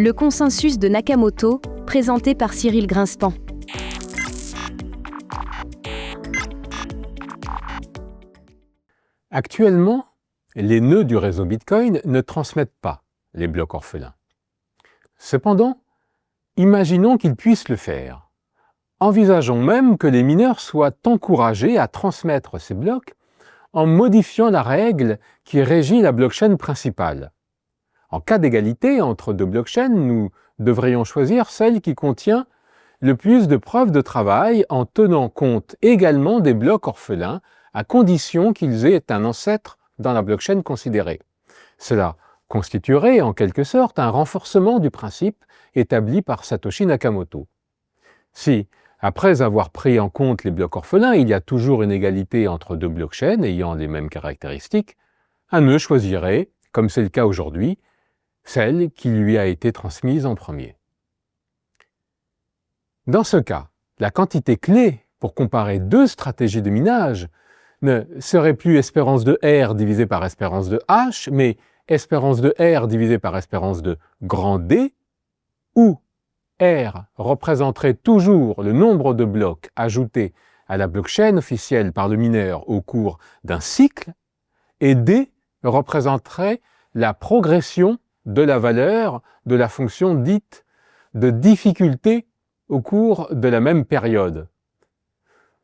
Le consensus de Nakamoto, présenté par Cyril Grinspan. Actuellement, les nœuds du réseau Bitcoin ne transmettent pas les blocs orphelins. Cependant, imaginons qu'ils puissent le faire. Envisageons même que les mineurs soient encouragés à transmettre ces blocs en modifiant la règle qui régit la blockchain principale. En cas d'égalité entre deux blockchains, nous devrions choisir celle qui contient le plus de preuves de travail en tenant compte également des blocs orphelins à condition qu'ils aient un ancêtre dans la blockchain considérée. Cela constituerait en quelque sorte un renforcement du principe établi par Satoshi Nakamoto. Si, après avoir pris en compte les blocs orphelins, il y a toujours une égalité entre deux blockchains ayant les mêmes caractéristiques, un nœud choisirait, comme c'est le cas aujourd'hui, celle qui lui a été transmise en premier. Dans ce cas, la quantité clé pour comparer deux stratégies de minage ne serait plus espérance de R divisé par espérance de H, mais espérance de R divisé par espérance de grand D, où R représenterait toujours le nombre de blocs ajoutés à la blockchain officielle par le mineur au cours d'un cycle, et D représenterait la progression de la valeur de la fonction dite de difficulté au cours de la même période.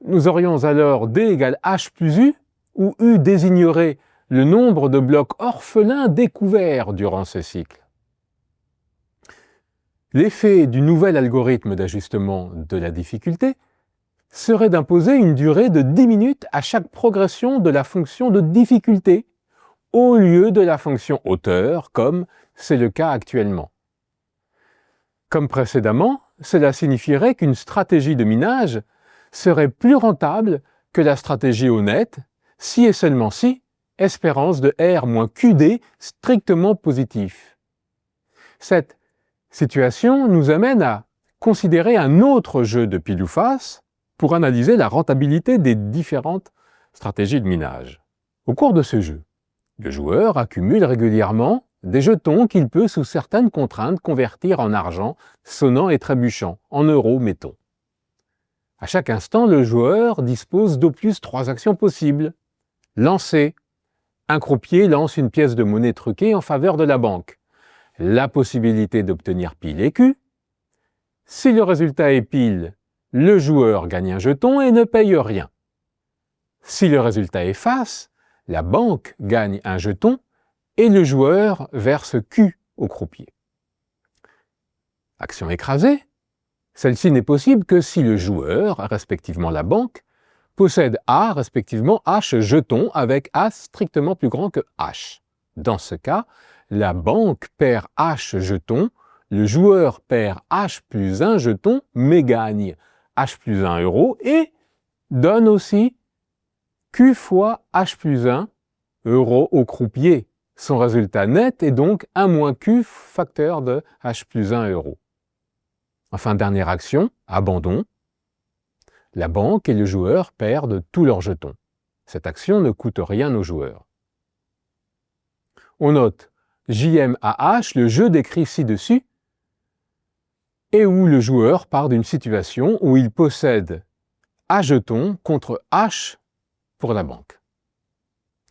Nous aurions alors D égale H plus U, où U désignerait le nombre de blocs orphelins découverts durant ce cycle. L'effet du nouvel algorithme d'ajustement de la difficulté serait d'imposer une durée de 10 minutes à chaque progression de la fonction de difficulté, au lieu de la fonction hauteur, comme c'est le cas actuellement. Comme précédemment, cela signifierait qu'une stratégie de minage serait plus rentable que la stratégie honnête, si et seulement si espérance de R moins QD strictement positif. Cette situation nous amène à considérer un autre jeu de pile ou face pour analyser la rentabilité des différentes stratégies de minage. Au cours de ce jeu, le joueur accumule régulièrement des jetons qu'il peut, sous certaines contraintes, convertir en argent sonnant et trébuchant, en euros, mettons. À chaque instant, le joueur dispose d'au plus 3 actions possibles. Lancer. Un croupier lance une pièce de monnaie truquée en faveur de la banque. La possibilité d'obtenir pile et Q. Si le résultat est pile, le joueur gagne un jeton et ne paye rien. Si le résultat est face, la banque gagne un jeton et le joueur verse Q au croupier. Action écrasée. Celle-ci n'est possible que si le joueur, respectivement la banque, possède A, respectivement H jetons avec A strictement plus grand que H. Dans ce cas, la banque perd H jetons, le joueur perd H plus 1 jeton, mais gagne H plus 1 euro et donne aussi Q fois H plus 1 euro au croupier. Son résultat net est donc 1 moins Q facteur de H plus 1 euro. Enfin, dernière action, abandon. La banque et le joueur perdent tous leurs jetons. Cette action ne coûte rien aux joueurs. On note JMAH, le jeu décrit ci-dessus, et où le joueur part d'une situation où il possède A jetons contre H pour la banque.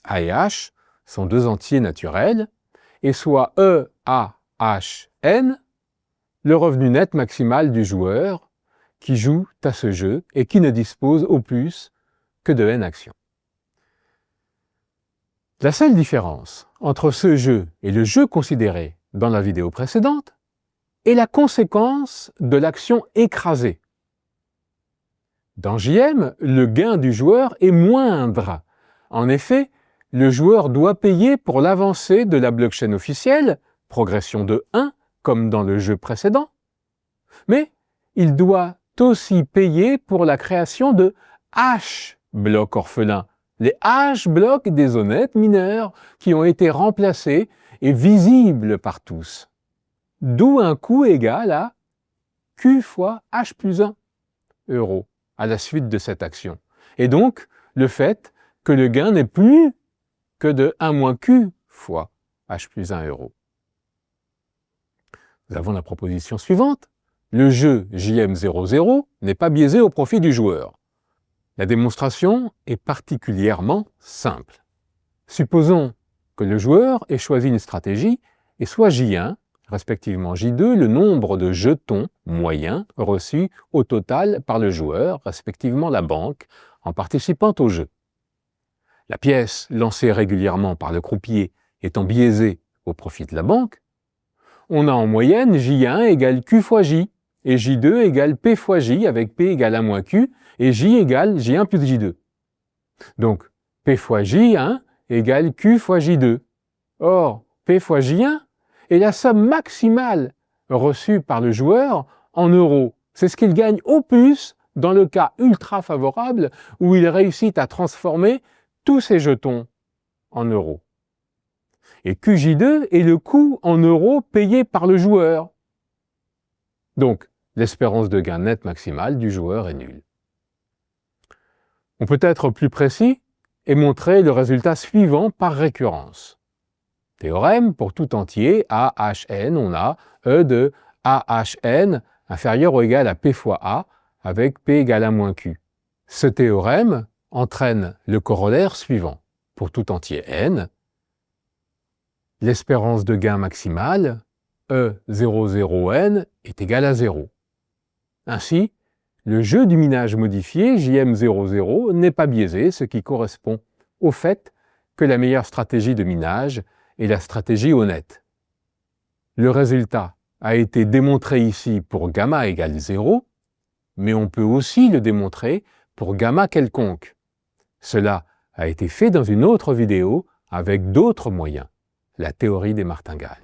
A et H sont deux entiers naturels, et soit E, A, H, N, le revenu net maximal du joueur qui joue à ce jeu et qui ne dispose au plus que de N actions. La seule différence entre ce jeu et le jeu considéré dans la vidéo précédente est la conséquence de l'action écrasée. Dans JM, le gain du joueur est moindre. En effet, le joueur doit payer pour l'avancée de la blockchain officielle, progression de 1, comme dans le jeu précédent, mais il doit aussi payer pour la création de H blocs orphelins, les H blocs des honnêtes mineurs qui ont été remplacés et visibles par tous. D'où un coût égal à Q fois H plus 1 euro à la suite de cette action. Et donc, le fait que le gain n'est plus que de 1 moins Q fois H plus 1 euro. nous avons la proposition suivante. Le jeu JM00 n'est pas biaisé au profit du joueur. La démonstration est particulièrement simple. Supposons que le joueur ait choisi une stratégie et soit J1, respectivement J2, le nombre de jetons moyens reçus au total par le joueur, respectivement la banque, en participant au jeu. La pièce lancée régulièrement par le croupier étant biaisée au profit de la banque, on a en moyenne J1 égale Q fois J, et J2 égale P fois J, avec P égale 1 moins Q, et J égale J1 plus J2. Donc, P fois J1 égale Q fois J2. Or, P fois J1 est la somme maximale reçue par le joueur en euros. C'est ce qu'il gagne au plus dans le cas ultra favorable où il réussit à transformer tous ses jetons en euros. Et QJ2 est le coût en euros payé par le joueur. Donc, l'espérance de gain net maximale du joueur est nulle. On peut être plus précis et montrer le résultat suivant par récurrence. Théorème, pour tout entier, AHN, on a E de AHN inférieur ou égal à P fois A, avec P égale 1 moins Q. Ce théorème entraîne le corollaire suivant. Pour tout entier n, l'espérance de gain maximale, E00n, est égale à 0. Ainsi, le jeu du minage modifié, JM00, n'est pas biaisé, ce qui correspond au fait que la meilleure stratégie de minage est la stratégie honnête. Le résultat a été démontré ici pour gamma égale 0, mais on peut aussi le démontrer pour gamma quelconque. Cela a été fait dans une autre vidéo avec d'autres moyens, la théorie des martingales.